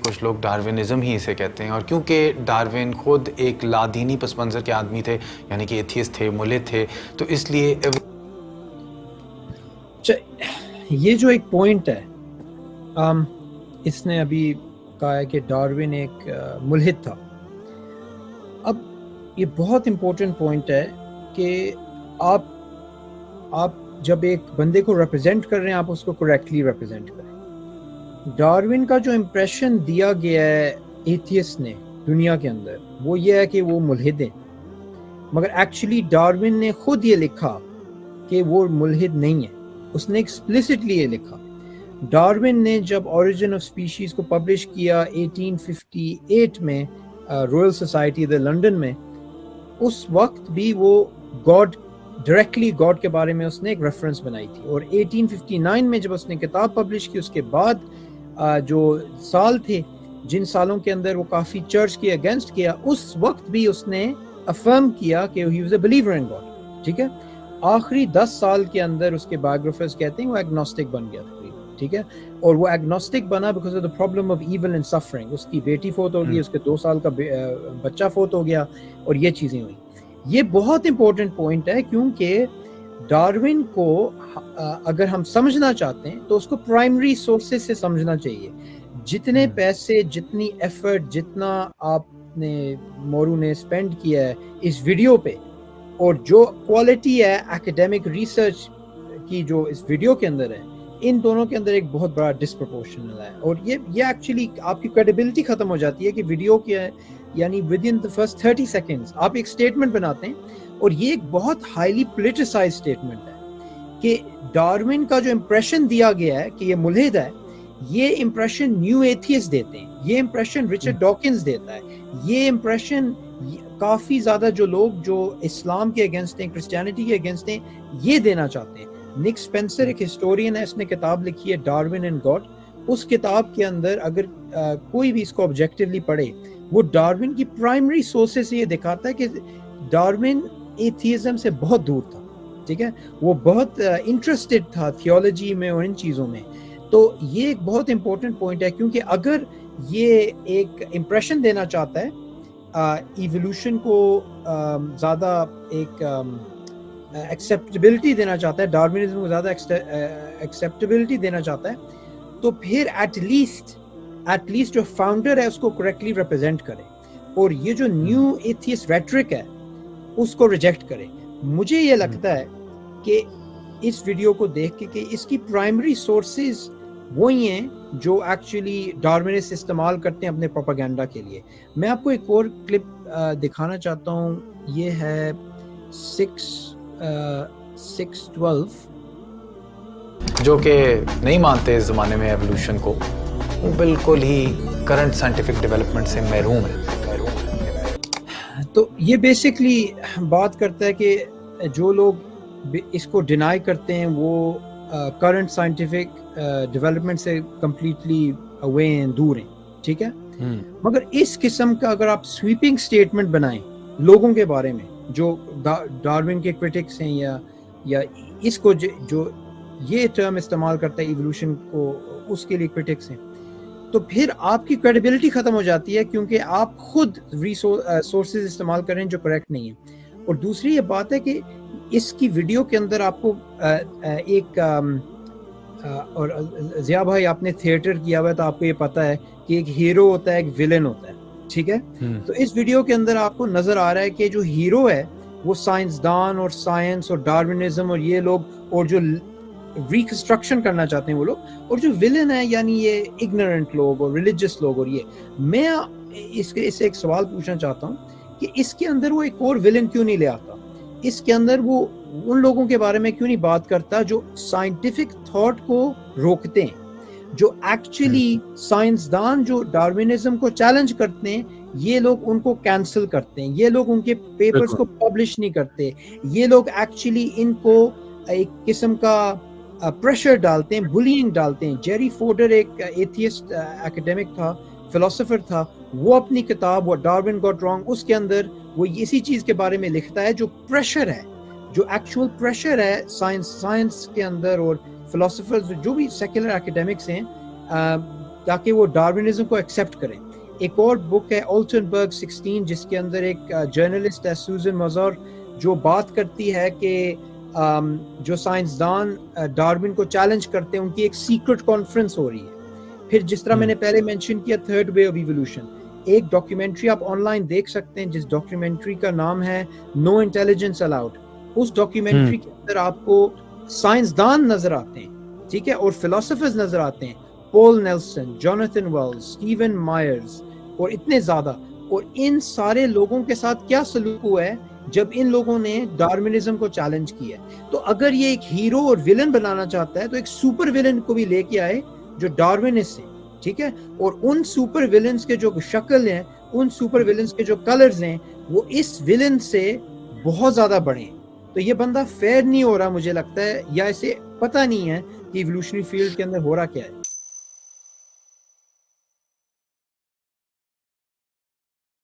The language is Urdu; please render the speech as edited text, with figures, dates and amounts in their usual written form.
کچھ لوگ ڈارونزم ہی اسے کہتے ہیں، اور کیونکہ ڈارون خود ایک لادینی پس منظر کے آدمی تھے، یعنی کہ ایتھیسٹ تھے، ملحد تھے، تو اس لیے یہ جو ایک پوائنٹ ہے اس نے ابھی کہا ہے کہ ڈارون ایک ملحد تھا. اب یہ بہت امپورٹنٹ پوائنٹ ہے کہ آپ جب ایک بندے کو ریپرزینٹ کر رہے ہیں آپ اس کو کریکٹلی ریپرزینٹ کریں. ڈارون کا جو امپریشن دیا گیا ہے ایتھیسٹ نے دنیا کے اندر وہ یہ ہے کہ وہ ملحد ہیں، مگر ایکچولی ڈارون نے خود یہ لکھا کہ وہ ملحد نہیں ہے. اس نے ایکسپلیسٹلی یہ لکھا. ڈارون نے جب اوریجن آف اسپیشیز کو پبلش کیا 1858 میں رائل سوسائٹی دی لنڈن میں، اس وقت بھی وہ ڈائریکٹلی گاڈ کے بارے میں اس نے ایک ریفرنس بنائی تھی. اور 1859 میں جب اس نے کتاب پبلش کی، اس کے بعد جو سال تھے جن سالوں کے اندر وہ کافی چرچ کے اگینسٹ کیا، اس وقت بھی اس نے افرم کیا کہ he was a believer in God. ٹھیک ہے، آخری 10 سال کے اندر اس کے بایوگرافرز کہتے ہیں وہ ایگنوسٹک بن گیا تقریباً. ٹھیک ہے، اور وہ ایگنوسٹک بنا because of the problem of evil and suffering. اس کی بیٹی فوت ہو گئی، اس کے 2 سال کا بچہ فوت ہو گیا، اور یہ چیزیں ہوئی. یہ بہت امپورٹنٹ پوائنٹ ہے کیونکہ ڈارون کو اگر ہم سمجھنا چاہتے ہیں تو اس کو پرائمری سورسز سے سمجھنا چاہیے. جتنے پیسے، جتنی ایفرٹ، جتنا آپ نے مورو نے اسپینڈ کیا ہے اس ویڈیو پہ، اور جو کوالٹی ہے ایکیڈیمک ریسرچ کی جو اس ویڈیو کے اندر ہے، ان دونوں کے اندر ایک بہت بڑا ڈسپروپورشنل ہے. اور یہ ایکچولی آپ کی کریڈیبلٹی ختم ہو جاتی ہے کہ ویڈیو کیا ہے، یعنی with in the first 30 seconds آپ ایک اسٹیٹمنٹ بناتے ہیں، اور یہ ایک بہت ہائیلی پولیٹیسائز اسٹیٹمنٹ ہے کہ ڈارون کا جو امپریشن دیا گیا ہے کہ یہ ملحد ہے، یہ امپریشن نیو ایتھیسٹ دیتے ہیں، یہ امپریشن رچرڈ ڈاکنز دیتا ہے، یہ امپریشن کافی زیادہ جو لوگ جو اسلام کے اگینسٹ ہیں، کرسچینٹی کے اگینسٹ ہیں، یہ دینا چاہتے ہیں. نک اسپینسر ایک ہسٹورین ہے، اس نے کتاب لکھی ہے ڈارون اینڈ گاڈ. اس کتاب کے اندر اگر کوئی بھی اس کو آبجیکٹیولی پڑھے، وہ ڈارون کی پرائمری سورسز سے یہ دکھاتا ہے کہ ڈارون ایتھیزم سے بہت دور تھا. ٹھیک ہے، وہ بہت انٹرسٹڈ تھا تھیولوجی میں اور ان چیزوں میں. تو یہ ایک بہت امپورٹنٹ پوائنٹ ہے کیونکہ اگر یہ ایک امپریشن دینا چاہتا ہے ایوولوشن کو زیادہ ایک ایکسیپٹیبلٹی دینا چاہتا ہے، ڈارونزم کو زیادہ ایکسیپٹیبلٹی دینا چاہتا ہے، تو پھر ایٹ لیسٹ جو فاؤنڈر ہے اس کو کریکٹلی ریپرزینٹ کرے، اور یہ جو نیو ایتھیسٹ ریٹرک ہے اس کو ریجیکٹ کرے. مجھے یہ لگتا ہے کہ اس ویڈیو کو دیکھ کے کہ اس کی پرائمری سورسز وہی ہیں جو ایکچولی ڈارونسٹ استعمال کرتے ہیں اپنے پروپیگنڈا کے لیے. میں آپ کو ایک اور کلپ دکھانا چاہتا ہوں، یہ ہے 612 جو کہ نہیں مانتے اس زمانے میں ایوولوشن کو، وہ بالکل ہی کرنٹ سائنٹیفک ڈیولپمنٹ سے محروم ہے. تو یہ بیسکلی بات کرتا ہے کہ جو لوگ اس کو ڈینائی کرتے ہیں وہ کرنٹ سائنٹیفک ڈیولپمنٹ سے کمپلیٹلی اوے ہیں، دور ہیں. ٹھیک ہے، مگر اس قسم کا اگر آپ سویپنگ اسٹیٹمنٹ بنائیں لوگوں کے بارے میں جو ڈارون کے کرٹکس ہیں یا اس کو جو یہ ٹرم استعمال کرتا ہے ایوولوشن کو، اس کے لیے کرٹکس ہیں، تو پھر آپ کی کریڈیبلٹی ختم ہو جاتی ہے کیونکہ آپ خود سورسز استعمال کر رہے ہیں جو کریکٹ نہیں ہیں. اور دوسری یہ بات ہے کہ اس کی ویڈیو کے اندر آپ کو ایک اور ضیاء بھائی آپ نے تھیٹر کیا ہوا ہے تو آپ کو یہ پتہ ہے کہ ایک ہیرو ہوتا ہے، ایک ویلن ہوتا ہے. ٹھیک ہے، تو اس ویڈیو کے اندر آپ کو نظر آ رہا ہے کہ جو ہیرو ہے وہ سائنسدان اور سائنس اور ڈارونزم اور یہ لوگ، اور جو ریکنسٹرکشن کرنا چاہتے ہیں وہ لوگ، اور جو ویلن ہے یعنی یہ اگنورنٹ لوگ اور ریلیجس لوگ. اور یہ میں اس سے ایک سوال پوچھنا چاہتا ہوں کہ اس کے اندر وہ ایک اور ویلن کیوں نہیں لے آتا؟ اس کے اندر وہ ان لوگوں کے بارے میں کیوں نہیں بات کرتا جو سائنٹیفک تھاٹ کو روکتے ہیں، جو ایکچولی سائنسدان جو ڈارونزم کو چیلنج کرتے ہیں، یہ لوگ ان کو کینسل کرتے ہیں، یہ لوگ ان کے پیپرز کو پبلش نہیں کرتے، یہ لوگ ایکچولی ان کو ایک قسم کا پریشر ڈالتے ہیں، بلینگ ڈالتے ہیں. جیری فورڈر ایک ایتھیسٹ ایکیڈیمک تھا، فلسفر تھا، وہ اپنی کتاب ڈارون گاٹ رانگ، اس کے اندر وہ اسی چیز کے بارے میں لکھتا ہے. جو پریشر ہے، جو ایکچوئل پریشر ہے سائنس کے اندر، اور فلسفرز جو بھی سیکولر ایکیڈیمکس ہیں، تاکہ وہ ڈارونزم کو ایکسیپٹ کریں. ایک اور بک ہے اولٹنبرگ 16 جس کے اندر ایک جرنلسٹ ہے سوزن مزور جو بات کرتی ہے کہ جو سائنسدان ڈارون کو چیلنج کرتے ہیں ان کی ایک سیکرٹ کانفرنس ہو رہی ہے. پھر جس طرح میں نے پہلے مینشن کیا تھرڈ وے آف ایوولوشن, ایک ڈاکیومنٹری آپ آن لائن دیکھ سکتے ہیں جس ڈاکیومنٹری کا نام ہے نو انٹیلیجنس الاؤڈ. اس ڈاکیومنٹری کے اندر آپ کو سائنسدان نظر آتے ہیں, ٹھیک ہے, اور فلاسفرز نظر آتے ہیں, Paul Nelson, Jonathan Wells, Steven Myers اور اتنے زیادہ. اور ان سارے لوگوں کے ساتھ کیا سلوک ہوا ہے جب ان لوگوں نے ڈارونزم کو چیلنج کیا ہے. تو اگر یہ ایک ہیرو اور ویلن بنانا چاہتا ہے تو ایک سپر ویلن کو بھی لے کے آئے جو ڈارونسٹ ہیں, ٹھیک ہے, اور ان سپر ویلنز کے جو شکل ہیں, ان سپر ویلنز کے جو کلرز ہیں وہ اس ویلن سے بہت زیادہ بڑے ہیں. تو یہ بندہ فیئر نہیں ہو رہا مجھے لگتا ہے, یا اسے پتہ نہیں ہے کہ ایوولوشنری فیلڈ کے اندر ہو رہا کیا ہے.